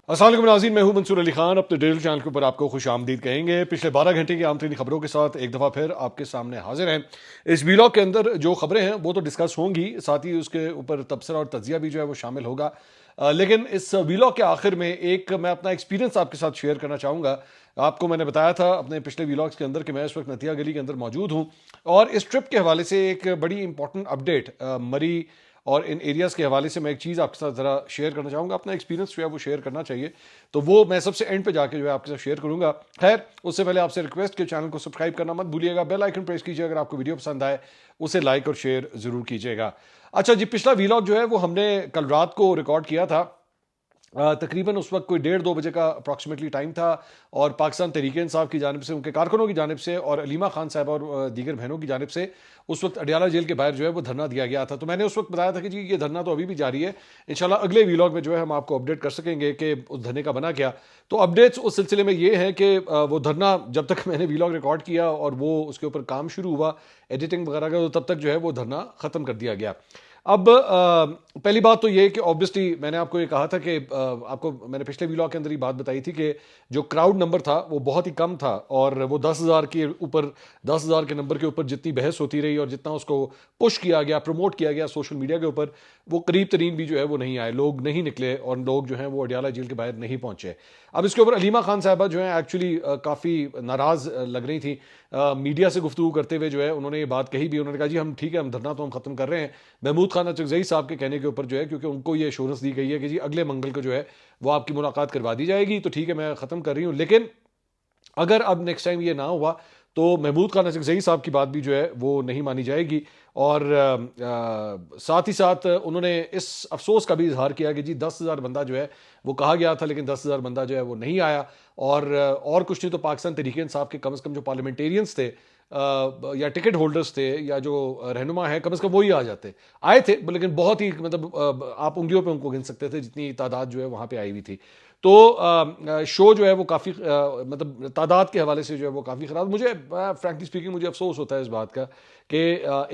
अस्सलाम वालेकुम नाज़रीन, मैं हूं मंसूर अली खान। अपने डेली चैनल के ऊपर आपको खुश आमदीद कहेंगे। पिछले 12 घंटे की आम तरीन खबरों के साथ एक दफ़ा फिर आपके सामने हाजिर हैं। इस वीलॉग के अंदर जो खबरें हैं वो तो डिस्कस होंगी, साथ ही उसके ऊपर तबसरा और तजिया भी जो है वो शामिल होगा। लेकिन इस वीलॉग के आखिर में एक मैं अपना एक्सपीरियंस आपके साथ शेयर करना चाहूँगा। आपको मैंने बताया था अपने पिछले वीलॉग्स के अंदर कि मैं इस वक्त नतिया गली के अंदर मौजूद हूँ, और इस ट्रिप के हवाले से एक बड़ी इंपॉर्टेंट अपडेट मरी और इन एरियाज़ के हवाले से मैं एक चीज़ आपके साथ ज़रा शेयर करना चाहूँगा। अपना एक्सपीरियंस जो है वो शेयर करना चाहिए, तो वो मैं सबसे एंड पे जाके जो है आपके साथ शेयर करूँगा। खैर, उससे पहले आपसे रिक्वेस्ट कि चैनल को सब्सक्राइब करना मत भूलिएगा, बेल आइकन प्रेस कीजिए। अगर आपको वीडियो पसंद आए उसे लाइक और शेयर ज़रूर कीजिएगा। अच्छा जी, पिछला वीलॉग जो है वो हमने कल रात को रिकॉर्ड किया था। तकरीबन उस वक्त कोई 1:30 बजे का अप्रॉक्सीमेटली टाइम था, और पाकिस्तान तहरीक इंसाफ की जानिब से, उनके कारकुनों की जानिब से और अलीमा खान साहब और दीगर बहनों की जानिब से उस वक्त अडियाला जेल के बाहर जो है वो धरना दिया गया था। तो मैंने उस वक्त बताया था कि जी ये धरना तो अभी भी जारी है, इंशाल्लाह अगले वीलॉग में जो है हम आपको अपडेट कर सकेंगे कि उस धरने का बना क्या। तो अपडेट्स उस सिलसिले में ये हैं कि वो धरना जब तक मैंने वीलॉग रिकॉर्ड किया और वो उसके ऊपर काम शुरू हुआ एडिटिंग वगैरह का, तो तब तक जो है वो धरना ख़त्म कर दिया गया। अब पहली बात तो ये कि ऑब्वियसली मैंने आपको ये कहा था कि आपको मैंने पिछले व्लॉग के अंदर ही बात बताई थी कि जो क्राउड नंबर था वो बहुत ही कम था, और वो 10,000 के ऊपर, 10,000 के नंबर के ऊपर जितनी बहस होती रही और जितना उसको पुश किया गया, प्रमोट किया गया सोशल मीडिया के ऊपर, वो करीब तरीन भी जो है वो नहीं आए, लोग नहीं निकले और लोग जो हैं वो अडियाला जेल के बाहर नहीं पहुंचे। अब इसके ऊपर अलीमा खान साहबा जो है एक्चुअली काफ़ी नाराज़ लग रही थी। मीडिया से गुफ्तगू करते हुए जो है उन्होंने ये बात कही भी, उन्होंने कहा जी हम ठीक है, हम धरना तो हम ख़त्म कर रहे हैं महमूद खान अचकजई साहब के कहने के ऊपर जो है, क्योंकि उनको ये एश्योरेंस दी गई है कि जी अगले मंगल को जो है वो आपकी मुलाकात करवा दी जाएगी, तो ठीक है मैं ख़त्म कर रही हूँ। लेकिन अगर अब नेक्स्ट टाइम ये ना हुआ तो महमूद खान अचकजई साहब की बात भी जो है वो नहीं मानी जाएगी। और साथ ही साथ उन्होंने इस अफसोस का भी इजहार किया कि जी 10,000 बंदा जो है वो कहा गया था, लेकिन 10,000 बंदा जो है वो नहीं आया। और कुछ नहीं तो पाकिस्तान तहरीक इंसाफ के कम से कम जो पार्लियामेंटेरियंस थे या टिकट होल्डर्स थे या जो रहनुमा है, कम से कम वही आ जाते, आए थे, लेकिन बहुत ही मतलब आप उंगलियों पे उनको गिन सकते थे जितनी तादाद जो है वहाँ पे आई हुई थी। तो शो जो है वो काफ़ी मतलब तादाद के हवाले से जो है वो काफ़ी ख़राब। मुझे फ्रैंकली स्पीकिंग मुझे अफसोस होता है इस बात का कि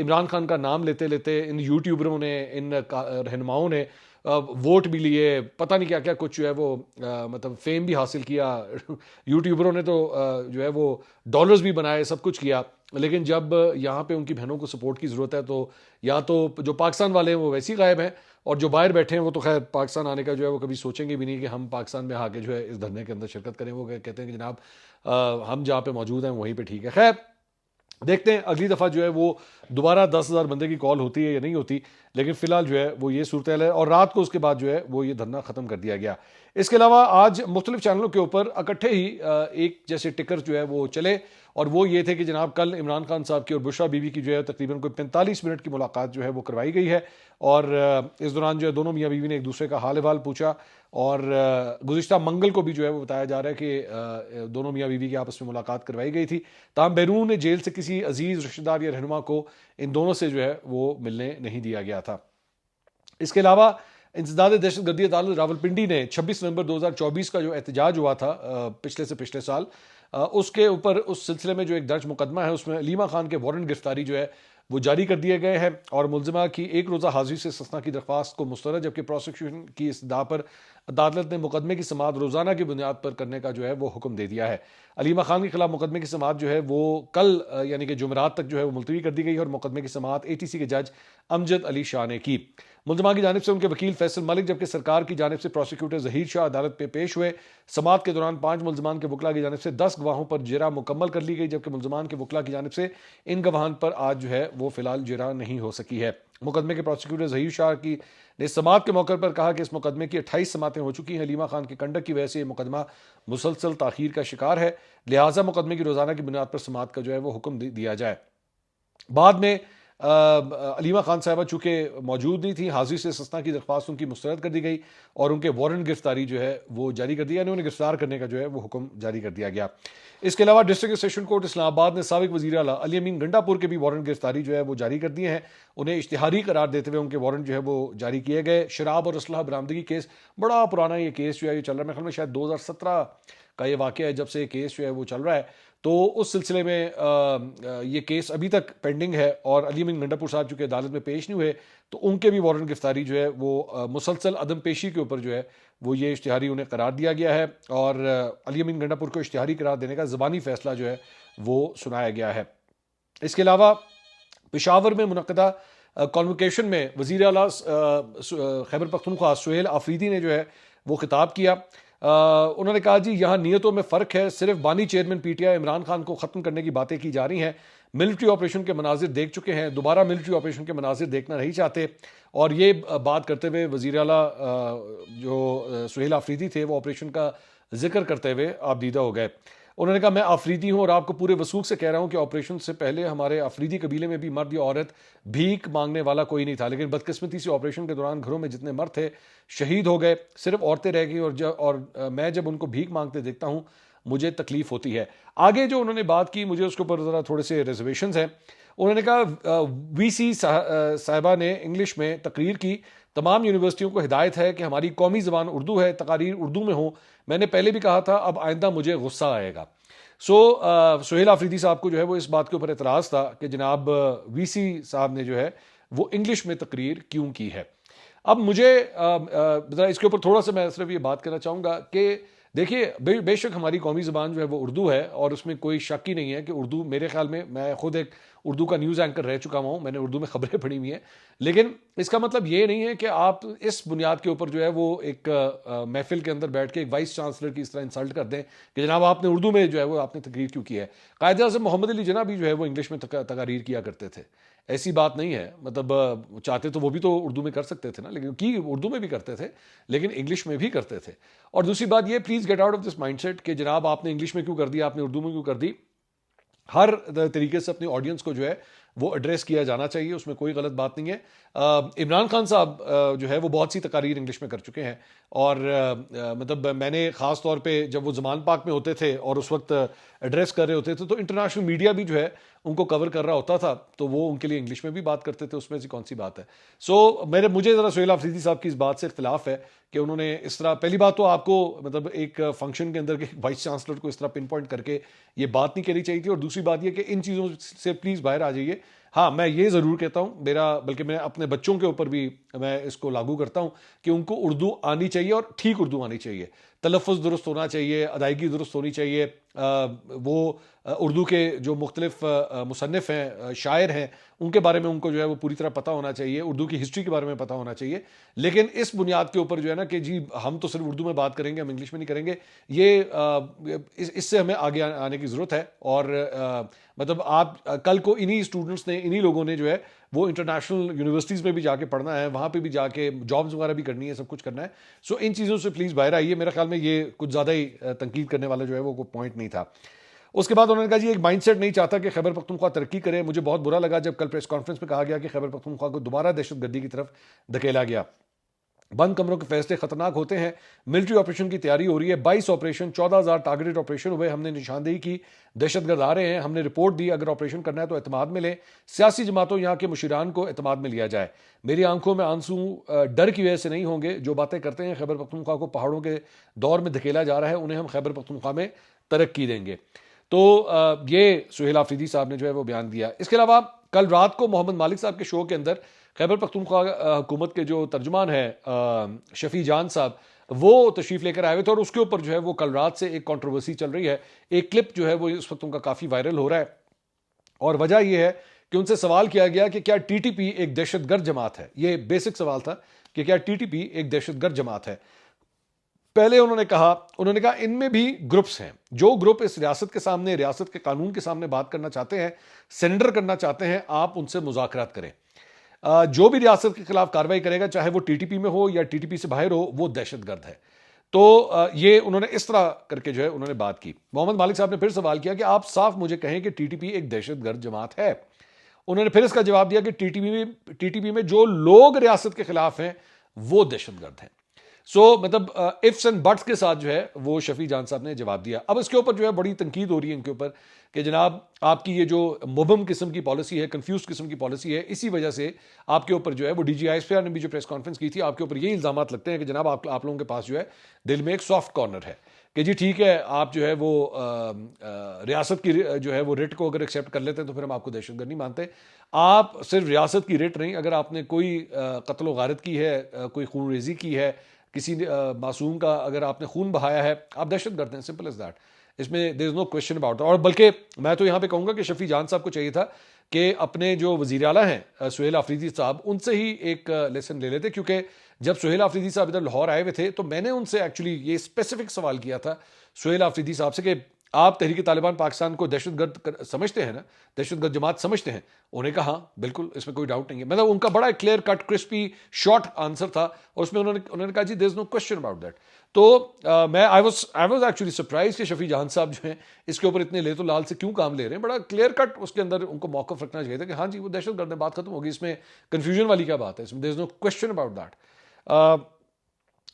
इमरान खान का नाम लेते लेते इन यूट्यूबरों ने, इन रहनुमाओं ने वोट भी लिए, पता नहीं क्या क्या कुछ जो है वो मतलब फेम भी हासिल किया। यूट्यूबरों ने तो जो है वो डॉलर्स भी बनाए, सब कुछ किया, लेकिन जब यहाँ पे उनकी बहनों को सपोर्ट की ज़रूरत है तो या तो जो पाकिस्तान वाले हैं वो वैसे ही गायब हैं, और जो बाहर बैठे हैं वो तो खैर पाकिस्तान आने का जो है वो कभी सोचेंगे भी नहीं कि हम पाकिस्तान में आके जो है इस धरने के अंदर शिरकत करें। वो कहते हैं कि जनाब हम जहाँ पे मौजूद हैं वहीं पे ठीक है। खैर, देखते हैं अगली दफ़ा जो है वो दोबारा 10,000 बंदे की कॉल होती है या नहीं होती, लेकिन फिलहाल जो है वो ये सूरत है। और रात को उसके बाद जो है वो ये धरना ख़त्म कर दिया गया। इसके अलावा आज मुख्तलिफ चैनलों के ऊपर इकट्ठे ही एक जैसे टिकर जो है वो चले, और वो ये थे कि जनाब कल इमरान खान साहब की और बुशरा बीबी की जो है तकरीबन कोई 45 मिनट की मुलाकात जो है वो करवाई गई है, और इस दौरान जो है दोनों मियाँ बीवी ने एक दूसरे का हाल अहवाल पूछा। और गुज़िश्ता मंगल को भी जो है वो बताया जा रहा है कि दोनों मियाँ बीवी की आपस में मुलाकात करवाई गई थी, ताहम बैरून जेल से किसी अजीज़ रिश्तेदार या रहनुमा को इन दोनों से जो है वो मिलने नहीं दिया गया था। इसके अलावा इंसदाद दहशत गर्दी अदालत रावलपिंडी ने 26 नवंबर 2024 का जो एहतजाज हुआ था पिछले से पिछले साल, उसके ऊपर उस सिलसिले में जो एक दर्ज मुकदमा है उसमें अलीमा खान के वारंट गिरफ्तारी जो है वो जारी कर दिए गए हैं, और मुलजिमा की एक रोज़ा हाजिरी से सस्ता की दरख्वास्त को मुस्तरद, जबकि प्रोसिक्यूशन की इस्तदा पर अदालत ने मुकदमे की समात रोज़ाना की बुनियाद पर करने का जो है वो हुक्म दे दिया है। अलीमा खान के खिलाफ मुकदमे की समात जो है वो कल यानी कि जुमेरात तक जो है वो मुलतवी कर दी गई है, और मुकदमे की समात ATC के जज अमजद अली शाह ने की। मुलजमा की जानिब से उनके वकील फैसल मलिक, जबकि सरकार की जानिब से प्रोसिक्यूटर जहीर शाह अदालत पे पेश हुए। समात के दौरान 5 मुलजमान के वकला की जानिब से 10 गवाहों पर जिरा मुकम्मल कर ली गई, जबकि मुलजमान के वकला की जानिब से इन गवाहान पर आज जो है वो फिलहाल जिरा नहीं हो सकी है। मुकदमे के प्रोसिक्यूटर जहीर शाह की ने समात के मौके पर कहा कि इस मुकदमे की 28 समातें हो चुकी हैं। अलीमा खान के कंडक की वजह से यह मुकदमा मुसलसल ताखीर का शिकार है, लिहाजा मुकदमे की रोजाना की बुनियाद पर समात का जो है वो हुक्म दिया जाए। बाद में अलीमा खान साहबा चूंकि मौजूद नहीं थी, हाजिर से सस्ता की दरख्वास्त उनकी मुस्तरद कर दी गई और उनके वारंट गिरफ्तारी जो है वो जारी कर दिया, यानी उन्हें गिरफ्तार करने का जो है वो हुक्म जारी कर दिया गया। इसके अलावा डिस्ट्रिक्ट सेशन कोर्ट इस्लामाबाद ने साबिक वज़ीर आला अली अमीन गंडापुर के भी वारंट गिरफ्तारी जो है वो जारी कर दिए हैं। उन्हें इश्तिहारी करार देते हुए उनके वारंट जो है वो जारी किए गए। शराब और असलहा बरामदगी केस, बड़ा पुराना ये केस जो है ये चल रहा है, मेरे ख्याल में शायद 2017 का ये वाक़या है जब से ये केस जो है वो चल रहा है। तो उस सिलसिले में ये केस अभी तक पेंडिंग है और अली अमीन गंडापुर साहब चूंकि अदालत में पेश नहीं हुए तो उनके भी वारंट गिरफ्तारी जो है वो मुसलसल अदम पेशी के ऊपर जो है वो ये इश्तिहारी उन्हें करार दिया गया है और अली अमीन गंडापुर को इश्तिहारी करार देने का ज़बानी फैसला जो है वो सुनाया गया है। इसके अलावा पेशावर में मुनक़दा कॉन्वोकेशन में वज़ीर आला खैबर पख्तूनख्वा सुहेल आफरीदी ने जो है वो खिताब किया। उन्होंने कहा जी यहाँ नीयतों में फ़र्क है, सिर्फ बानी चेयरमैन पीटीआई इमरान खान को ख़त्म करने की बातें की जा रही हैं। मिलिट्री ऑपरेशन के मनाजिर देख चुके हैं, दोबारा मिलिट्री ऑपरेशन के मनाजिर देखना नहीं चाहते। और ये बात करते हुए वज़ीर आला जो सुहेल आफरीदी थे वो ऑपरेशन का जिक्र करते हुए आपदीदा हो गए। उन्होंने कहा मैं आफरीदी हूँ और आपको पूरे वसूख से कह रहा हूँ कि ऑपरेशन से पहले हमारे अफरीदी कबीले में भी मर्द या औरत भीख मांगने वाला कोई नहीं था, लेकिन बदकिस्मती से ऑपरेशन के दौरान घरों में जितने मर्द थे शहीद हो गए, सिर्फ औरतें रह गई। मैं जब उनको भीख मांगते देखता हूँ मुझे तकलीफ होती है। आगे जो उन्होंने बात की मुझे उसके ऊपर ज़रा थोड़े से रिजर्वेशंस हैं। उन्होंने कहा वीसी साहिबा ने इंग्लिश में तकरीर की, तमाम यूनिवर्सिटियों को हिदायत है कि हमारी कौमी ज़बान उर्दू है, तकारीर उर्दू में हो। मैंने पहले भी कहा था, अब आइंदा मुझे गुस्सा आएगा। सुहेल आफरीदी साहब को जो है वो इस बात के ऊपर एतराज़ था कि जनाब वीसी साहब ने जो है वो इंग्लिश में तकरीर क्यों की है। अब मुझे इसके ऊपर थोड़ा सा मैं सिर्फ ये बात करना चाहूँगा कि देखिए बेशक हमारी कौमी ज़बान जो है वो उर्दू है और उसमें कोई शक ही नहीं है कि उर्दू, मेरे ख्याल में मैं खुद एक उर्दू का न्यूज़ एंकर रह चुका हूँ, मैंने उर्दू में खबरें पढ़ी हुई हैं। लेकिन इसका मतलब ये नहीं है कि आप इस बुनियाद के ऊपर जो है वो एक महफिल के अंदर बैठ के एक वाइस चांसलर की इस तरह इंसल्ट कर दें कि जनाब आपने उर्दू में जो है वो आपने तकरीर क्यों की है। कायदे आज़म मोहम्मद अली जिन्ना भी जो है वो इंग्लिश में तकारीर किया करते थे, ऐसी बात नहीं है। मतलब चाहते तो वो भी तो उर्दू में कर सकते थे ना, लेकिन की उर्दू में भी करते थे लेकिन इंग्लिश में भी करते थे। और दूसरी बात ये, please get out of this mindset कि जनाब आपने इंग्लिश में क्यों कर दिया, आपने उर्दू में क्यों कर दी। हर तरीके से अपनी ऑडियंस को जो है वो एड्रेस किया जाना चाहिए, उसमें कोई गलत बात नहीं है। इमरान खान साहब जो है वो बहुत सी तकारीर इंग्लिश में कर चुके हैं और मतलब मैंने ख़ास तौर पे जब वो ज़मान पाक में होते थे और उस वक्त एड्रेस कर रहे होते थे तो इंटरनेशनल मीडिया भी जो है उनको कवर कर रहा होता था, तो वो उनके लिए इंग्लिश में भी बात करते थे, उसमें से कौन सी बात है। मुझे ज़रा सुहेल आफरीदी साहब की इस बात से इख्तिलाफ है कि उन्होंने इस तरह, पहली बात तो आपको मतलब एक फंक्शन के अंदर के वाइस चांसलर को इस तरह पिन पॉइंट करके ये बात नहीं करनी चाहिए थी। और दूसरी बात ये कि इन चीज़ों से प्लीज़ बाहर आ जाइए। हाँ, मैं ये ज़रूर कहता हूँ, बल्कि मैं अपने बच्चों के ऊपर भी मैं इसको लागू करता हूँ कि उनको उर्दू आनी चाहिए और ठीक उर्दू आनी चाहिए, तलफ़्फ़ुज़ दुरुस्त होना चाहिए, अदायगी दुरुस्त होनी चाहिए। उर्दू के जो मुख्तलिफ मुसन्निफ़ हैं, शायर हैं, उनके बारे में उनको जो है वो पूरी तरह पता होना चाहिए, उर्दू की हिस्ट्री के बारे में पता होना चाहिए। लेकिन इस बुनियाद के ऊपर जो है ना कि जी हम तो सिर्फ उर्दू में बात करेंगे, हम इंग्लिश में नहीं करेंगे, ये इससे हमें आगे आने की ज़रूरत है। और मतलब आप कल को इन्हीं स्टूडेंट्स ने, इन्हीं लोगों ने जो है वो इंटरनेशनल यूनिवर्सिटीज़ में भी जाके पढ़ना है, वहाँ पे भी जाके जॉब्स वगैरह भी करनी है, सब कुछ करना है। इन चीज़ों से प्लीज़ बाहर आइए। मेरे ख्याल में ये कुछ ज़्यादा ही तनकीद करने वाला जो है वो कोई पॉइंट नहीं था। उसके बाद उन्होंने कहा जी एक माइंडसेट नहीं चाहता कि खैबर पख्तूनख्वा तरक्की करे। मुझे बहुत बुरा लगा जब कल प्रेस कॉन्फ्रेंस में कहा गया कि खैबर पख्तूनख्वा को दोबारा दहशतगर्दी की तरफ धकेला गया। बंद कमरों के फैसले खतरनाक होते हैं। मिलिट्री ऑपरेशन की तैयारी हो रही है, 22 ऑपरेशन, 14,000 टारगेटेड ऑपरेशन हुए, हमने निशानदेही की, दहशतगर्द आ रहे हैं, हमने रिपोर्ट दी, अगर ऑपरेशन करना है तो एतमाद में लें, सियासी जमातों यहाँ के मुशीरान को एतमाद में लिया जाए। मेरी आंखों में आंसू डर की वजह से नहीं होंगे। जो बातें करते हैं खैबर पख्तूनख्वा को पहाड़ों के दौर में धकेला जा रहा है, उन्हें हम खैबर पख्तूनख्वा में तरक्की देंगे। तो ये सुहेल आफरीदी साहब ने जो है वो बयान दिया। इसके अलावा कल रात को मोहम्मद मालिक साहब के शो के अंदर खैबर पख्तूनख्वा हुकूमत के जो तर्जुमान है शफी जान साहब, वो तशरीफ लेकर आए हुए थे और उसके ऊपर जो है वो कल रात से एक कंट्रोवर्सी चल रही है। एक क्लिप जो है वो इस वक्त उनका काफ़ी वायरल हो रहा है और वजह यह है कि उनसे सवाल किया गया कि क्या टीटीपी एक दहशतगर्द जमात है। ये बेसिक सवाल था कि क्या टीटीपी एक दहशतगर्द जमात है। पहले उन्होंने कहा इनमें भी ग्रुप्स हैं, जो ग्रुप इस रियासत के सामने, रियासत के कानून के सामने बात करना चाहते हैं, सरेंडर करना चाहते हैं, आप उनसे मुज़ाकरात करें। जो भी रियासत के खिलाफ कार्रवाई करेगा, चाहे वो टीटीपी में हो या टीटीपी से बाहर हो, वो दहशतगर्द है। तो ये उन्होंने इस तरह करके जो है उन्होंने बात की। मोहम्मद मालिक साहब ने फिर सवाल किया कि आप साफ मुझे कहें कि टीटीपी एक दहशतगर्द जमात है। उन्होंने फिर इसका जवाब दिया कि टीटीपी में जो लोग रियासत के खिलाफ हैं वो दहशतगर्द हैं। सो मतलब इफ्स एंड बट्स के साथ जो है वो शफी जान साहब ने जवाब दिया। अब इसके ऊपर जो है बड़ी तनकीद हो रही है इनके ऊपर कि जनाब आपकी ये जो मुबहम किस्म की पॉलिसी है, कंफ्यूज किस्म की पॉलिसी है, इसी वजह से आपके ऊपर जो है वो DGISPR ने भी जो प्रेस कॉन्फ्रेंस की थी आपके ऊपर ये इल्जाम लगते हैं कि जनाब आप लोगों के पास जो है दिल में एक सॉफ्ट कॉर्नर है कि जी ठीक है आप जो है वो रियासत की जो है वो रिट को अगर एक्सेप्ट कर लेते हैं तो फिर हम आपको दहशतगर्द नहीं मानते। आप सिर्फ रियासत की रिट नहीं, अगर आपने कोई कत्ल गारत की है, कोई खून रेजी की है, किसी मासूम का अगर आपने खून बहाया है, आप दहशतगर्द हैं, सिंपल एज दैट। इसमें there is no question about. और बल्कि मैं तो यहाँ पे कहूँगा कि शफी जान साहब को चाहिए था कि अपने जो वजीर आला हैं सुहेल आफरीदी साहब, उनसे ही एक लेसन ले लेते, क्योंकि जब सुहेल आफरीदी साहब इधर लाहौर आए हुए थे तो मैंने उनसे एक्चुअली ये स्पेसिफिक सवाल किया था सुहेल आफरीदी साहब से कि आप तहरीक तालिबान पाकिस्तान को दहशतगर्द समझते हैं ना, दहशतगर्द जमात समझते हैं? उन्होंने कहा हाँ बिल्कुल, इसमें कोई डाउट नहीं है। मतलब उनका बड़ा clear cut crispy short answer था और उसमें उन्होंने कहा जी there is no question about that. तो मैं आई वाज एक्चुअली सरप्राइज कि शफी जहान साहब जो हैं इसके ऊपर इतने ले तो लाल से क्यों काम ले रहे हैं। बड़ा क्लियर कट उसके अंदर उनको मौकफ रखना चाहिए था कि हाँ जी वो दहशतगर्द है, बात खत्म होगी, इसमें कन्फ्यूजन वाली क्या बात है, इसमें there is no question about that.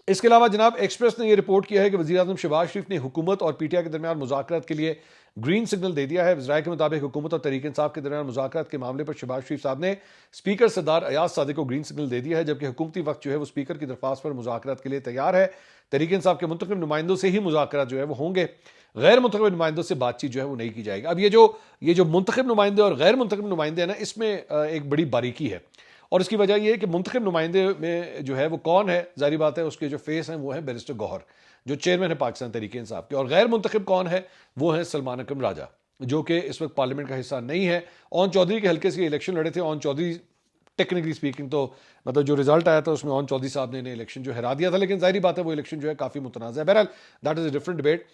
इसके अलावा जनाब एक्सप्रेस ने यह रिपोर्ट किया है कि वज़ीर आज़म शहबाज शरीफ ने हुकूमत और PTI के दरमियान मुज़ाकरात के लिए ग्रीन सिग्नल दे दिया है। वज़राए के मुताबिक हुकूमत और तहरीक इंसाफ के दरमियान मुज़ाकरात के मामले पर शहबाज शरीफ साहब ने स्पीकर सरदार अयाज सादिक को ग्रीन सिग्नल दे दिया है, जबकि हुकूमती वक्त जो है वो स्पीकर की दरख्वास्त पर मुज़ाकरात के लिए तैयार है। तहरीक इंसाफ के मुंतखब नुमाइंदों से ही मुज़ाकरात जो है वो होंगे, गैर मुंतखब नुमाइंदों से बातचीत जो है वो नहीं की जाएगी। अब ये जो मुंतखब नुमाइंदे और गैर मुंतखब नुमाइंदे हैं ना, इसमें एक बड़ी बारीकी है और इसकी वजह यह है कि मुंतखब नुमाइंदे में जो है वो कौन है, जारी बात है उसके जो फेस हैं वो है बैरिस्टर गौहर जो चेयरमैन है पाकिस्तान तहरीक इंसाफ के, और गैर मुंतखब कौन है वो है सलमान अकरम राजा जो कि इस वक्त पार्लियामेंट का हिस्सा नहीं है। ओन चौधरी के हल्के से इलेक्शन लड़े थे। ओन चौधरी टेक्निकली स्पीकिंग तो मतलब जो रिजल्ट आया था उसमें ओन चौधरी साहब ने इलेक्शन जो हरा दिया था, लेकिन जाहिर बात है वो इलेक्शन जो है काफ़ी मुतनाज़ है। बहरहाल that is a different debate.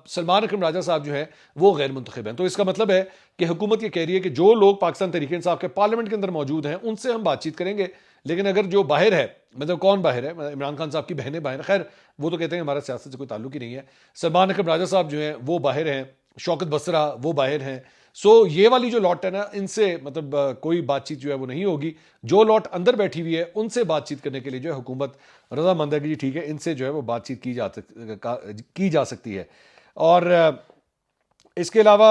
Salman Akram Raja साहब जो है वो गैर मुंतखब हैं, तो इसका मतलब है कि हुकूमत ये कह रही है कि जो लोग पाकिस्तान तहरीक इंसाफ के पार्लियामेंट के अंदर मौजूद हैं उनसे हम बातचीत करेंगे, लेकिन अगर जो बाहर है, मतलब कौन बाहर है, मतलब इमरान खान साहब की बहनें बाहर, खैर वो तो कहते हैं हमारा सियासत से कोई ताल्लुक ही नहीं है। सलमान अकरम राजा साहब जो हैं वो बाहर हैं, शौकत बसरा वो बाहर हैं। सो ये वाली जो लॉट है ना, इनसे मतलब कोई बातचीत जो है वो नहीं होगी। जो लॉट अंदर बैठी हुई है उनसे बातचीत करने के लिए जो है हुकूमत रजामंद है कि जी ठीक है इनसे जो है वो बातचीत की जा सकती है। और इसके अलावा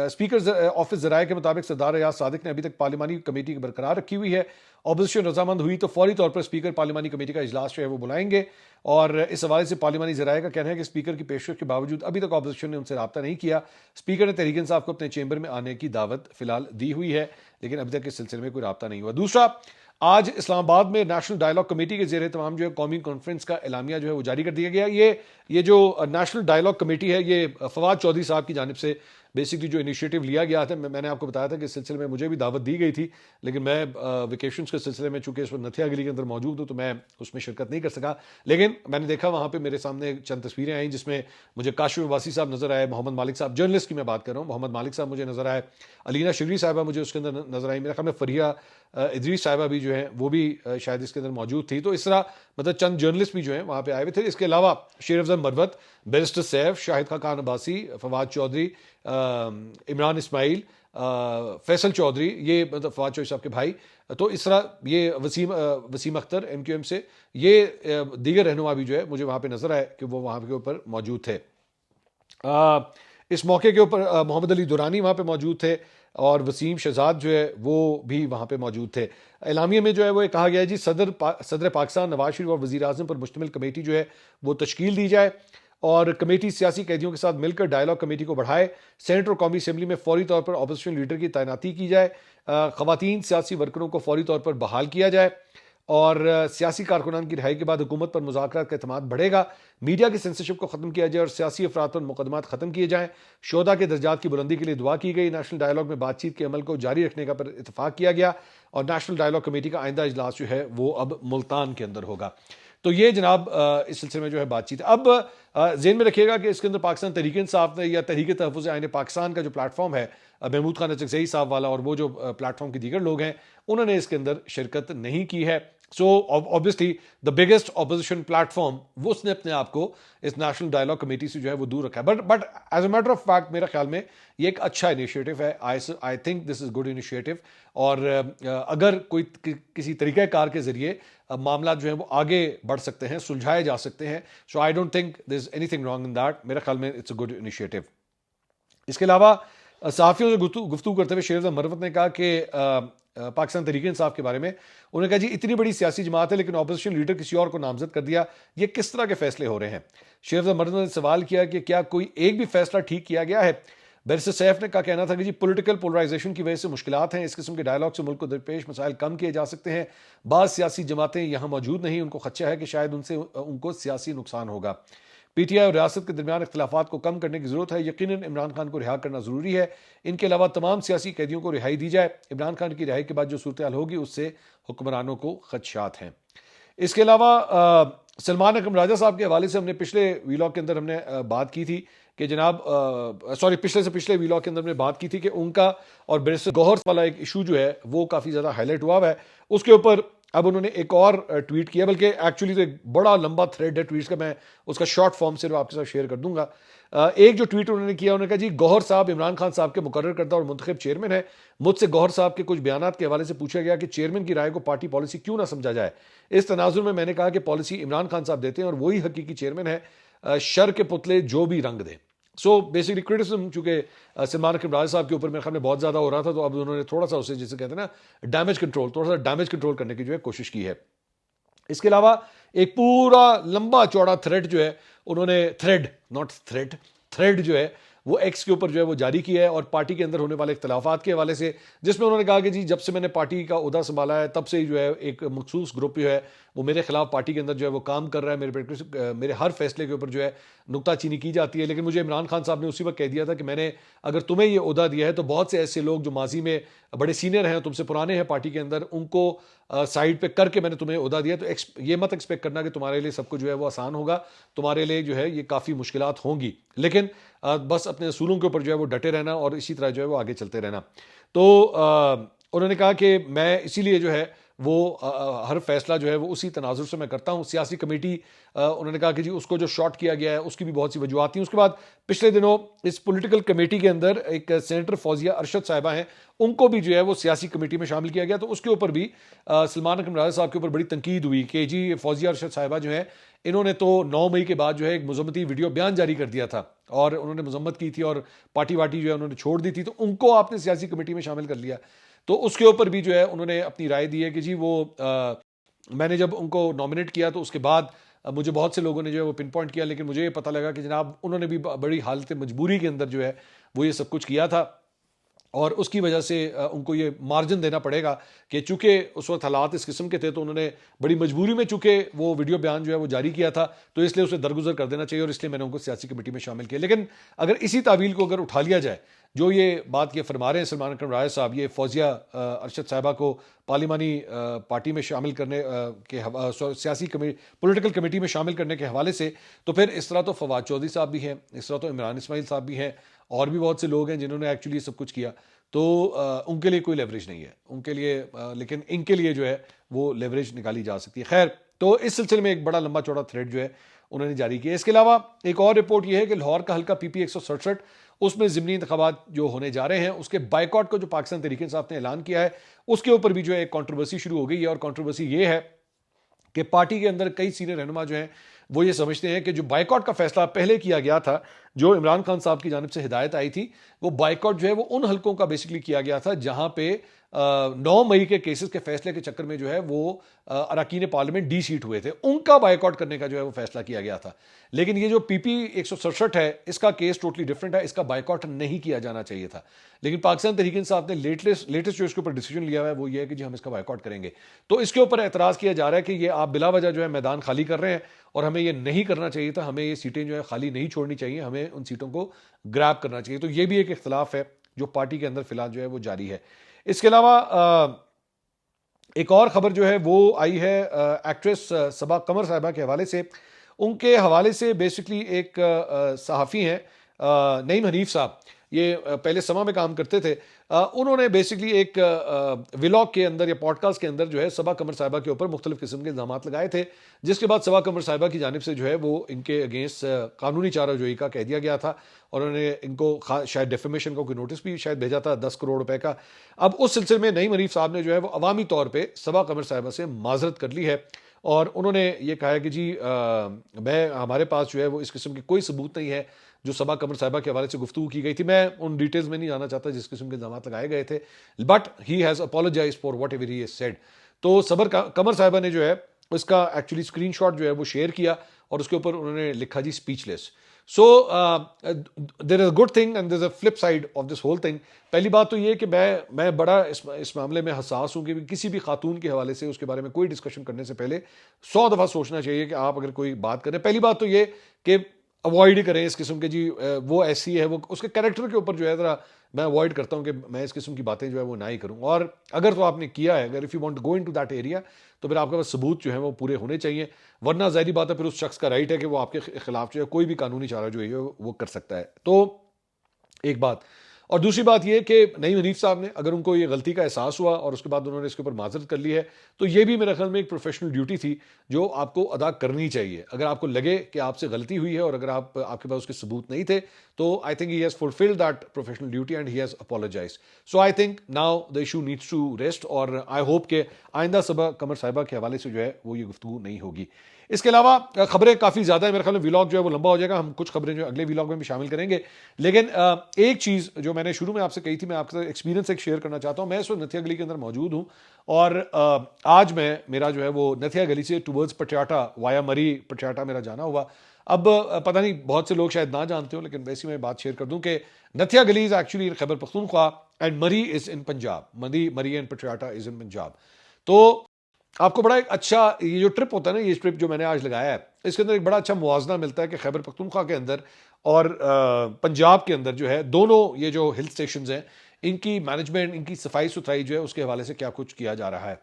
स्पीकर ऑफिस ज़राए के मुताबिक सरदार अयाज सादिक ने अभी तक पार्लिमानी कमेटी बरकरार रखी हुई है। ऑपोजिशन रजामंद हुई तो फौरी तौर पर स्पीकर पार्लिमानी कमेटी का इजलास जो है वो बुलाएंगे। और इस हवाले से पार्लिमानी ज़राए का कहना है कि स्पीकर की पेशकश के बावजूद अभी तक ऑपोजिशन ने उनसे रब्ता नहीं किया। स्पीकर ने तहरीक इंसाफ को अपने चैम्बर में आने की दावत फिलहाल दी हुई है, लेकिन अभी तक इस सिलसिले में कोई रब्ता नहीं हुआ। दूसरा, आज इस्लामाबाद में नेशनल डायलॉग कमेटी के जेर तमाम जो है कौमी कॉन्फ्रेंस का एलामिया जो है वो जारी कर दिया गया। ये जो नेशनल डायलॉग कमेटी है ये फवाद चौधरी साहब की जानिब से बेसिकली जो इनिशिएटिव लिया गया था, मैंने आपको बताया था कि इस सिलसिले में मुझे भी दावत दी गई थी, लेकिन मैं वेकेशंस के सिलसिले में चूंकि इस वक्त नथिया गली के अंदर मौजूद हूँ तो मैं उसमें शिरकत नहीं कर सका। लेकिन मैंने देखा वहाँ पे मेरे सामने चंद तस्वीरें आई जिसमें मुझे काशिफ अब्बासी साहब नजर आए, मोहम्मद मालिक साहब, जर्नलिस्ट की मैं बात कर रहा हूँ, मोहम्मद मालिक साहब मुझे नजर आए, अलीना शगरी साहिबा मुझे उसके अंदर नजर आई, मेरा ख्याल में फरिया इदरीस साहिबा भी जो है वो भी शायद इसके अंदर मौजूद थी। तो इस तरह मतलब चंद जर्नलिस्ट भी जो है वहाँ पे आए हुए थे। इसके अलावा शेर अफजल मरवत, बैरिस्टर सैफ, शाहिद खान अब्बासी, फवाद चौधरी, इमरान इस्माइल, फैसल चौधरी, ये मतलब फवाद चौधरी साहब के भाई, तो इस तरह ये वसीम अख्तर MQM से, ये दीगर रहनुमा भी जो है मुझे वहाँ पे नजर आए कि वो वहाँ के ऊपर मौजूद थे। इस मौके के ऊपर मोहम्मद अली दुरानी वहाँ पे मौजूद थे और वसीम शहजाद जो है वो भी वहाँ पे मौजूद थे। एलामिया में जो है वो कहा गया है जी सदर पाकिस्तान नवाज शरीफ और वज़ीर आज़म पर मुश्तमिल कमेटी जो है वो तश्कील दी जाए और कमेटी सियासी कैदियों के साथ मिलकर डायलॉग कमेटी को बढ़ाए। सेनेट और कौमी असम्बली में फौरी तौर पर अपोजिशन लीडर की तैनाती की जाए। ख़वातीन सियासी वर्करों को फौरी तौर पर बहाल किया जाए और सियासी कारकुनान की रिहाई के बाद हुकूमत पर मुज़ाकरात का एतमाद बढ़ेगा। मीडिया की सेंसरशिप को ख़त्म किया जाए और सियासी अफराद पर मुकदमात ख़त्म किए जाएँ। शोधा के दर्जात की बुलंदी के लिए दुआ की गई। नेशनल डायलॉग में बातचीत के अमल को जारी रखने का पर इतफाक़ किया गया और नेशनल डायलॉग कमेटी का आइंदा इजलास जो है वो अब मुल्तान के अंदर होगा। तो ये जनाब इस सिलसिले में जो है बातचीत। अब ज़हन में रखिएगा कि इसके अंदर पाकिस्तान तहरीक इंसाफ ने या तहरीक तहफ़्फ़ुज़ आईन पाकिस्तान का जो प्लेटफॉर्म है महमूद खान अचकज़ई साहब वाला और वो जो प्लेटफॉर्म के दीगर लोग हैं उन्होंने इसके अंदर शिरकत नहीं की है। So obviously the biggest opposition platform वो उसने अपने आप को इस नेशनल डायलॉग कमेटी से जो है वो दूर रखा है, but as a matter of fact मेरे ख्याल में ये एक अच्छा इनिशिएटिव है। I think this is good initiative. और अगर कोई किसी तरीक़ाकार के जरिए मामला जो है वो आगे बढ़ सकते हैं, सुलझाए जा सकते हैं, so I don't think this is anything wrong in that. मेरे ख्याल में इट्स अ गुड इनिशिएटिव। इसके अलावा सहाफ़ियों से गुफ्तगू करते हुए शेर मरवत ने कहा कि पाकिस्तान तहरीक इंसाफ के बारे में उन्होंने कहा जी इतनी बड़ी सियासी जमात है लेकिन ऑपोजिशन लीडर किसी और को नामजद कर दिया, ये किस तरह के फैसले हो रहे हैं। शेर मरवत ने सवाल किया कि क्या कोई एक भी फैसला ठीक किया गया है। बैरिस्टर सैफ ने का कहना था कि जी पॉलिटिकल पोलराइजेशन की वजह से मुश्किलात हैं, इस किस्म के डायलॉग से मुल्क को दरपेश मसाइल कम किए जा सकते हैं। बाज़ सियासी जमातें यहाँ मौजूद नहीं, उनको खदशा है कि शायद उनसे उनको सियासी नुकसान होगा। पीटीआई और रियासत के दरमियान इख्तिलाफात को कम करने की जरूरत है, यकीनन इमरान खान को रिहा करना जरूरी है। इनके अलावा तमाम सियासी कैदियों को रिहाई दी जाए। इमरान खान की रिहाई के बाद जो सूरत हाल होगी उससे हुक्मरानों को खदशात हैं। इसके अलावा सलमान अकरम राजा साहब के हवाले से हमने पिछले वीलॉग के अंदर हमने बात की थी कि जनाब पिछले से पिछले वीलॉग के अंदर हमने बात की थी कि उनका और बैरिस्टर गौहर वाला एक इशू जो है वो काफ़ी ज़्यादा हाईलाइट हुआ है। उसके ऊपर अब उन्होंने एक और ट्वीट किया, बल्कि एक्चुअली तो एक बड़ा लंबा थ्रेड है ट्वीट्स का, मैं उसका शॉर्ट फॉर्म से आपके साथ शेयर कर दूंगा। एक जो ट्वीट उन्होंने किया, उन्होंने कहा जी गौहर साहब इमरान खान साहब के मुकर्रर करता और मुंतखब चेयरमैन है। मुझसे गौहर साहब के कुछ बयानात के हवाले से पूछा गया कि चेयरमैन की राय को पार्टी पॉलिसी क्यों ना समझा जाए। इस तनाजुर में मैंने कहा कि पॉलिसी इमरान खान साहब देते हैं और वही हकीकी चेयरमैन है, शर के पुतले जो भी रंग दें। सो बेसिकली क्रिटिसिज्म चूंकि सलमान अकरम राजा साहब के ऊपर मेरे ख्याल में बहुत ज़्यादा हो रहा था, तो अब उन्होंने थोड़ा सा उसे जिसे कहते हैं ना थोड़ा सा डैमेज कंट्रोल करने की जो है कोशिश की है। इसके अलावा एक पूरा लंबा चौड़ा थ्रेड जो है उन्होंने थ्रेड जो है वो एक्स के ऊपर जो है वो जारी किया है और पार्टी के अंदर होने वाले इख्तिलाफात के हवाले से, जिसमें उन्होंने कहा कि जी जब से मैंने पार्टी का ओहदा संभाला है तब से ही जो है एक मखसूस ग्रुप जो है वो मेरे खिलाफ पार्टी के अंदर जो है वो काम कर रहा है। मेरे हर फैसले के ऊपर जो है नुक्ताचीनी की जाती है। लेकिन मुझे इमरान खान साहब ने उसी वक्त कह दिया था कि मैंने अगर तुम्हें ये ओहदा दिया है तो बहुत से ऐसे लोग जो माजी में बड़े सीनियर हैं, तुमसे पुराने हैं पार्टी के अंदर, उनको साइड पे करके मैंने तुम्हें ओहदा दिया। तो ये मत एक्सपेक्ट करना कि तुम्हारे लिए सब कुछ जो है वो आसान होगा, तुम्हारे लिए जो है ये काफ़ी मुश्किलात होंगी। लेकिन बस अपने असूलों के ऊपर जो है वो डटे रहना और इसी तरह जो है वो आगे चलते रहना। तो उन्होंने कहा कि मैं इसीलिए जो है वो हर फैसला जो है वो उसी तनाजुर से मैं करता हूँ। सियासी कमेटी उन्होंने कहा कि जी उसको जो शॉर्ट किया गया है उसकी भी बहुत सी वजूहत थी। उसके बाद पिछले दिनों इस पॉलिटिकल कमेटी के अंदर एक सेनेटर फौजिया अरशद साहिबा हैं, उनको भी जो है वो सियासी कमेटी में शामिल किया गया। तो उसके ऊपर भी सलमान अकरम राजा साहब के ऊपर बड़ी तनकीद हुई कि जी फौजिया अरशद साहिबा जो है इन्होंने तो 9 मई के बाद जो है एक मजम्मती वीडियो बयान जारी कर दिया था और उन्होंने मजम्मत की थी और पार्टी वार्टी जो है उन्होंने छोड़ दी थी, तो उनको आपने सियासी कमेटी में शामिल कर लिया। तो उसके ऊपर भी जो है उन्होंने अपनी राय दी है कि जी वो मैंने जब उनको नॉमिनेट किया तो उसके बाद मुझे बहुत से लोगों ने जो है वो पिन पॉइंट किया, लेकिन मुझे ये पता लगा कि जनाब उन्होंने भी बड़ी हालत मजबूरी के अंदर जो है वो ये सब कुछ किया था और उसकी वजह से उनको ये मार्जिन देना पड़ेगा कि चूंकि उस वक्त हालात इस किस्म के थे तो उन्होंने बड़ी मजबूरी में चूंकि वो वीडियो बयान जो है वो जारी किया था, तो इसलिए उसे दरगुजर कर देना चाहिए और इसलिए मैंने उनको सियासी कमेटी में शामिल किया। लेकिन अगर इसी तावील को अगर उठा लिया जाए, जो ये बात ये फरमा रहे हैं सलमान अकरम राजा साहब, ये फौजिया अरशद साहिबा को पार्लिमानी पार्टी में शामिल करने सियासी पॉलिटिकल कमेटी में शामिल करने के हवाले से, तो फिर इस तरह तो फवाद चौधरी साहब भी हैं, इस तरह तो इमरान इस्माइल साहब भी हैं और भी बहुत से लोग हैं जिन्होंने एक्चुअली सब कुछ किया। तो उनके लिए कोई लेवरेज नहीं है उनके लिए, लेकिन इनके लिए जो है वो लेवरेज निकाली जा सकती है। खैर, तो इस सिलसिले में एक बड़ा लंबा चौड़ा थ्रेड जो है उन्होंने जारी किया। इसके अलावा एक और रिपोर्ट यह है कि लाहौर का हल्का पीपी 167 उसमें ज़िमनी इंतखाबात जो होने जा रहे हैं उसके बाइकआउट को जो पाकिस्तान तहरीक इंसाफ ने ऐलान किया है उसके ऊपर भी जो है एक कंट्रोवर्सी शुरू हो गई है। और कंट्रोवर्सी ये है कि पार्टी के अंदर कई सीनियर रहनुमा जो हैं वो ये समझते हैं कि जो बाइकआउट का फैसला पहले किया गया था, जो इमरान खान साहब की जानिब से हिदायत आई थी, वो बाइकआउट जो है वो उन हलकों का बेसिकली किया गया था जहां पे 9 मई के केसेस के फैसले के चक्कर में जो है वो अरकान पार्लियामेंट डी सीट हुए थे, उनका बाइकआउट करने का जो है वो फैसला किया गया था। लेकिन ये जो पीपी 167 है इसका केस टोटली डिफरेंट है, इसका बाइकआउट नहीं किया जाना चाहिए था। लेकिन पाकिस्तान तहरीक इंसाफ ने लेटेस्ट जो इसके ऊपर डिसीजन लिया हुआ है वो ये है कि जी हम इसका बाइकआउट करेंगे। तो इसके ऊपर एतराज़ किया जा रहा है कि ये आप बिला वजह जो है मैदान खाली कर रहे हैं और हमें ये नहीं करना चाहिए था, हमें ये सीटें जो है खाली नहीं छोड़नी चाहिए, हमें उन सीटों को ग्रैब करना चाहिए। तो ये भी एक इख्तलाफ है जो पार्टी के अंदर फिलहाल जो है वो जारी है। इसके अलावा एक और खबर जो है वो आई है एक्ट्रेस सबा कमर साहिबा के हवाले से। उनके हवाले से बेसिकली एक सहाफ़ी हैं नईम हनीफ साहब, ये पहले समा में काम करते थे, उन्होंने बेसिकली एक व्लॉग के अंदर या पॉडकास्ट के अंदर जो है सबा कमर साहिबा के ऊपर मुख्तलिफ किस्म के इल्जाम लगाए थे, जिसके बाद सबा कमर साहिबा की जानिब से जो है वो इनके अगेंस्ट कानूनी चाराजोई का कह दिया गया था और उन्होंने इनको शायद डेफेमेशन का कोई नोटिस भी शायद भेजा था 10 करोड़ रुपए का। अब उस सिलसिले में नईम हनीफ साहब ने जो है वो अवामी तौर पर सबा कमर साहिबा से माजरत कर ली है और उन्होंने ये कहा है कि जी मैं हमारे पास जो है वो इस किस्म के कोई सबूत नहीं है जो सबा कमर साहिबा के हवाले से गुफ्तगू की गई थी। मैं उन डिटेल्स में नहीं जाना चाहता जिस किस्म के इल्जाम लगाए गए थे, but he has apologise for whatever he has said. तो कमर साहिबा ने जो है उसका एक्चुअली स्क्रीनशॉट जो है वो शेयर किया और उसके ऊपर उन्होंने लिखा जी speechless. So there is a good thing and there is a flip side of this whole thing. पहली बात तो ये कि मैं बड़ा इस मामले में हसास हूं कि किसी भी खातून के हवाले से उसके बारे में कोई डिस्कशन करने से पहले 100 दफ़ा सोचना चाहिए कि आप अगर कोई बात करें, पहली बात तो ये कि अवॉइड ही करें इस किस्म के जी वो ऐसी है, वो उसके कैरेक्टर के ऊपर जो है ज़रा मैं अवॉइड करता हूं कि मैं इस किस्म की बातें जो है वो ना ही करूं। और अगर तो आपने किया है, अगर if you want to go into that area, तो फिर आपके पास सबूत जो है वो पूरे होने चाहिए, वरना ज़ाहिर बात है फिर उस शख्स का राइट है कि वो आपके खिलाफ जो है कोई भी कानूनी चारा जो है वो कर सकता है। तो एक बात, और दूसरी बात यह कि नईम हनीफ साहब ने अगर उनको ये गलती का एहसास हुआ और उसके बाद उन्होंने इसके ऊपर माजरत कर ली है, तो ये भी मेरे ख्याल में एक प्रोफेशनल ड्यूटी थी जो आपको अदा करनी चाहिए। अगर आपको लगे कि आपसे गलती हुई है और अगर आपके पास उसके सबूत नहीं थे, तो I think he has fulfilled that professional duty and he has apologised. So I think now the issue needs to rest और आई होप के आइंदा सबा कमर साहिबा के हवाले से जो है वो ये गुफ्तगू नहीं होगी। इसके अलावा खबरें काफ़ी ज़्यादा है, मेरे ख्याल में व्लॉग जो है वो लंबा हो जाएगा, हम कुछ खबरें जो अगले व्लॉग में भी शामिल करेंगे। लेकिन एक चीज़ जो मैंने शुरू में आपसे कही थी, मैं आपके साथ एक्सपीरियंस एक शेयर करना चाहता हूँ। मैं इस वक्त नथिया गली के अंदर मौजूद हूँ और आज मेरा जो है वो नथिया गली से टूवर्ड्स पटियाटा वाया मरी पटियाटा मेरा जाना हुआ। अब पता नहीं बहुत से लोग शायद ना जानते हो, लेकिन वैसे मैं बात शेयर कर दूं कि नथिया गली is actually in Khyber Pakhtunkhwa and मरी इज़ इन पंजाब। मरी एंड पटियाटा इज़ इन पंजाब। तो आपको बड़ा एक अच्छा ये जो ट्रिप होता है ना, ये ट्रिप जो मैंने आज लगाया है, इसके अंदर एक बड़ा अच्छा मुवाजना मिलता है कि खैबर पख्तूनख्वा के अंदर और पंजाब के अंदर जो है दोनों ये जो हिल स्टेशंस हैं, इनकी मैनेजमेंट, इनकी सफाई सुथराई जो है उसके हवाले से क्या कुछ किया जा रहा है।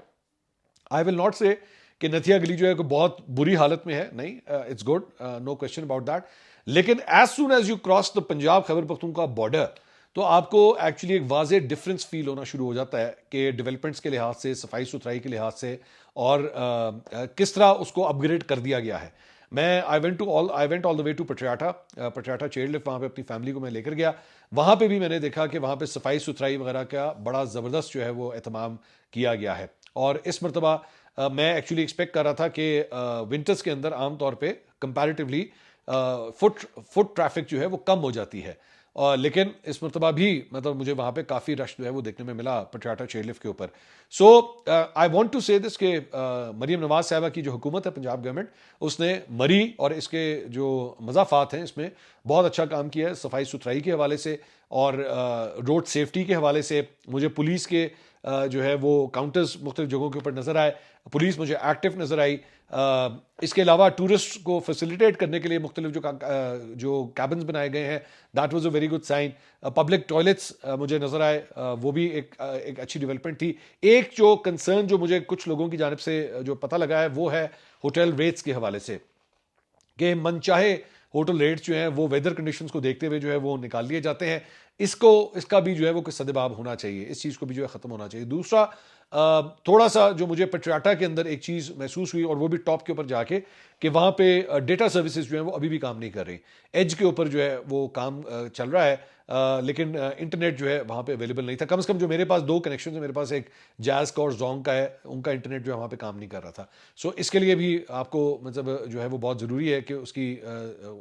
आई विल नॉट से कि नथिया गली जो है कोई बहुत बुरी हालत में है, नहीं, it's good, no question about that. लेकिन as soon as you cross the Punjab Khyber Pakhtunkhwa border, तो आपको एक्चुअली एक वाज़े डिफरेंस फील होना शुरू हो जाता है कि डेवलपमेंट्स के लिहाज से, सफाई सुथराई के लिहाज से और किस तरह उसको अपग्रेड कर दिया गया है। I went all the way to Patriata chairlift, वहाँ पे अपनी फैमिली को मैं लेकर गया। वहाँ पे भी मैंने देखा कि वहाँ पे सफाई सुथराई वगैरह का बड़ा ज़बरदस्त जो है वो एहतमाम किया गया है। और इस मरतबा मैं एक्चुअली एक्सपेक्ट कर रहा था कि विंटर्स के अंदर आम तौर पे कंपैरेटिवली फुट ट्रैफिक जो है वो कम हो जाती है, लेकिन इस मरतबा भी मतलब मुझे वहाँ पे काफ़ी रश जो है वो देखने में मिला पटियाटा चेयरलिफ्ट के ऊपर। सो आई वांट टू से दिस के मरीम नवाज साहिबा की जो हुकूमत है पंजाब गवर्नमेंट, उसने मरी और इसके जो मज़ाफ़ात हैं इसमें बहुत अच्छा काम किया है, सफाई सुथराई के हवाले से और रोड सेफ्टी के हवाले से। मुझे पुलिस के जो है वो काउंटर्स मुख्तलिफ जगहों के ऊपर नज़र आए, पुलिस मुझे एक्टिव नज़र आई। इसके अलावा टूरिस्ट को फैसिलिटेट करने के लिए मुख्तलिफ जो कैबिन्स बनाए गए हैं, that was a very good sign. Public toilets मुझे नज़र आए, वो भी एक अच्छी डेवलपमेंट थी। एक जो कंसर्न जो मुझे कुछ लोगों की जानिब से जो पता लगा है वो है होटल रेट्स के हवाले से, कि मनचाहे होटल रेट्स जो हैं वो वेदर कंडीशंस को देखते हुए जो है वो निकाल लिए जाते हैं। इसका भी जो है वो सद्भाव होना चाहिए, इस चीज़ को भी जो है ख़त्म होना चाहिए। दूसरा थोड़ा सा जो मुझे पटियाटा के अंदर एक चीज़ महसूस हुई और वो भी टॉप के ऊपर जाके, कि वहाँ पे डेटा सर्विसेज जो है वो अभी भी काम नहीं कर रही। एज के ऊपर जो है वो काम चल रहा है, लेकिन इंटरनेट जो है वहाँ पे अवेलेबल नहीं था। कम से कम जो मेरे पास 2 कनेक्शन है, मेरे पास एक जैज़ का और जोंग का है, उनका इंटरनेट जो है वहाँ पे काम नहीं कर रहा था। सो इसके लिए भी आपको मतलब जो है वो बहुत ज़रूरी है कि उसकी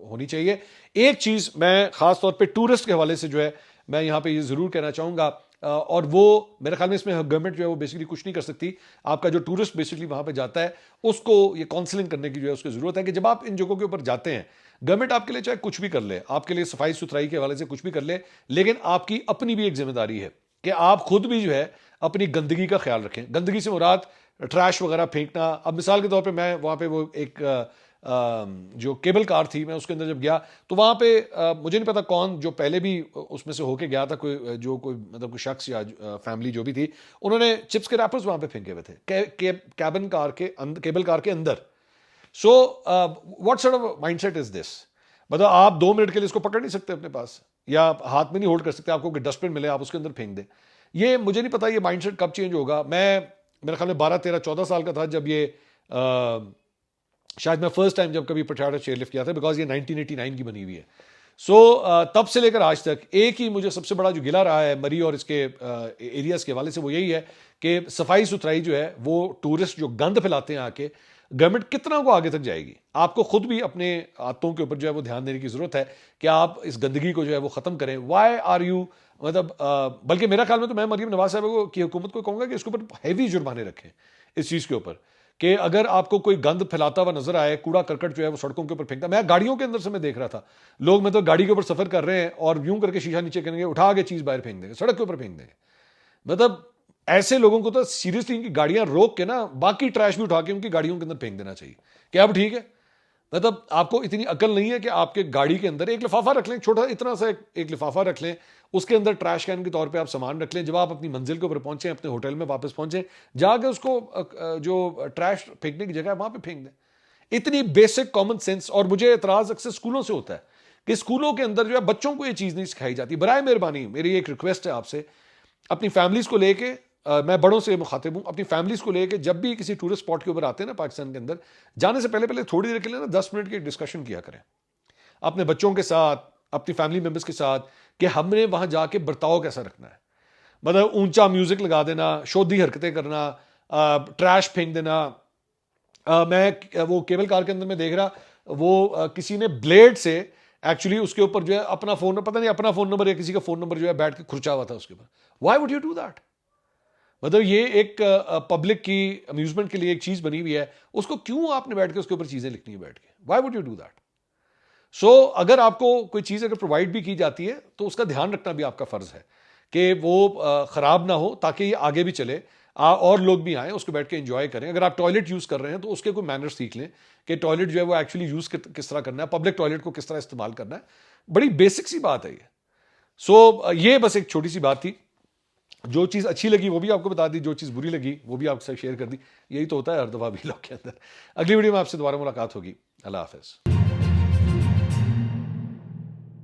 होनी चाहिए। एक चीज़ मैं ख़ास तौर पर टूरिस्ट के हवाले से जो है मैं यहाँ पे ये ज़रूर कहना चाहूँगा, और वो मेरे ख्याल में इसमें गवर्नमेंट जो है वो बेसिकली कुछ नहीं कर सकती। आपका जो टूरिस्ट बेसिकली वहाँ पे जाता है उसको ये काउंसलिंग करने की जो है उसकी ज़रूरत है कि जब आप इन जगहों के ऊपर जाते हैं, गवर्नमेंट आपके लिए चाहे कुछ भी कर ले, आपके लिए सफाई सुथराई के हवाले से कुछ भी कर ले, लेकिन आपकी अपनी भी एक जिम्मेदारी है कि आप खुद भी जो है अपनी गंदगी का ख्याल रखें। गंदगी से मुराद ट्रैश वगैरह फेंकना। अब मिसाल के तौर पर मैं वहाँ पे वो एक जो केबल कार थी, मैं उसके अंदर जब गया तो वहाँ पे मुझे नहीं पता कौन जो पहले भी उसमें से होके गया था, कोई मतलब कोई शख्स या फैमिली जो भी थी, उन्होंने चिप्स के रैपर्स वहाँ पे फेंके हुए थे केबल कार के अंदर। So what sort of mindset is this? मतलब आप 2 मिनट के लिए इसको पकड़ नहीं सकते अपने पास, या हाथ में नहीं होल्ड कर सकते, आपको कोई डस्टबिन मिले आप उसके अंदर फेंक दें। ये मुझे नहीं पता ये माइंडसेट कब चेंज होगा। मैं मेरे ख्याल में 12, 13, 14 साल का था जब ये शायद मैं फर्स्ट टाइम जब कभी पटियाला चेयरलिफ्ट किया था, बिकॉज ये 1989 की बनी हुई है। सो तब से लेकर आज तक एक ही मुझे सबसे बड़ा जो गिला रहा है मरी और इसके एरियाज के हवाले से, वो यही है कि सफाई सुथराई जो है वो टूरिस्ट जो गंद फैलाते हैं आके, गवर्नमेंट कितना को आगे तक जाएगी। आपको खुद भी अपने आदतों के ऊपर जो है वो ध्यान देने की जरूरत है कि आप इस गंदगी को जो है वो खत्म करें। वाई आर यू, मतलब बल्कि मेरा ख्याल में तो मैं मरीम नवाज साहब की हुकूमत को कहूंगा कि इसके ऊपर हैवी जुर्माने रखें इस चीज के ऊपर, कि अगर आपको कोई गंद फैलाता हुआ नजर आए, कूड़ा करकट जो है वो सड़कों के ऊपर फेंकता। मैं गाड़ियों के अंदर से मैं देख रहा था, लोग मतलब गाड़ी के ऊपर सफर कर रहे हैं और यूं करके शीशा नीचे करेंगे, उठा के चीज बाहर फेंक देंगे, सड़क के ऊपर फेंक देंगे। मतलब ऐसे लोगों को तो सीरियसली इनकी गाड़ियां रोक के ना बाकी ट्रैश भी उठा के उनकी गाड़ियों के अंदर फेंक देना चाहिए कि अब ठीक है। मतलब आपको इतनी अकल नहीं है कि आपके गाड़ी के अंदर एक लिफाफा रख लें, छोटा इतना सा एक लिफाफा रख लें, उसके अंदर ट्रैश कैन के तौर पे आप सामान रख लें। जब आप अपनी मंजिल के ऊपर पहुंचे, अपने होटल में वापस पहुंचे, जाके उसको जो ट्रैश फेंकने की जगह है वहां पे फेंक दें। इतनी बेसिक कॉमन सेंस। और मुझे एतराज अक्सर स्कूलों से होता है कि स्कूलों के अंदर जो है बच्चों को ये चीज नहीं सिखाई जाती। बराए मेहरबानी मेरी एक रिक्वेस्ट है आपसे, अपनी फैमिलीज को लेके, मैं बड़ों से मुखातिब हूं, अपनी फैमिलीज को लेके जब भी किसी टूरिस्ट स्पॉट के ऊपर आते हैं ना पाकिस्तान के अंदर, जाने से पहले पहले थोड़ी देर के लिए ना 10 मिनट की डिस्कशन किया करें अपने बच्चों के साथ, अपनी फैमिली मेंबर्स के साथ, कि हमने वहां जाके बर्ताव कैसा रखना है। मतलब ऊंचा म्यूजिक लगा देना, शोधी हरकतें करना, ट्रैश फेंक देना। मैं वो केबल कार के अंदर में देख रहा, वो किसी ने ब्लेड से एक्चुअली उसके ऊपर जो है अपना फोन, पता नहीं अपना फोन नंबर या किसी का फोन नंबर जो है बैठ के खुरचा हुआ था उसके ऊपर। Why would you do that? मतलब ये एक पब्लिक की अम्यूजमेंट के लिए एक चीज बनी हुई है, उसको क्यों आपने बैठ के उसके ऊपर चीजें लिखनी है बैठ के? Why would you do that? So अगर आपको कोई चीज अगर प्रोवाइड भी की जाती है तो उसका ध्यान रखना भी आपका फर्ज है कि वो खराब ना हो, ताकि ये आगे भी चले, और लोग भी आए उसको बैठ के एंजॉय करें। अगर आप टॉयलेट यूज कर रहे हैं तो उसके कोई मैनर्स सीख लें कि टॉयलेट जो है वो एक्चुअली यूज किस तरह करना है, पब्लिक टॉयलेट को किस तरह इस्तेमाल करना है। बड़ी बेसिक सी बात है ये। सो ये बस एक छोटी सी बात थी। जो चीज अच्छी लगी वो भी आपको बता दी, जो चीज बुरी लगी वो भी आपके साथ शेयर कर दी। यही तो होता है हर दफा व्लॉग के अंदर। अगली वीडियो में आपसे दोबारा मुलाकात होगी। अल्लाह हाफिज।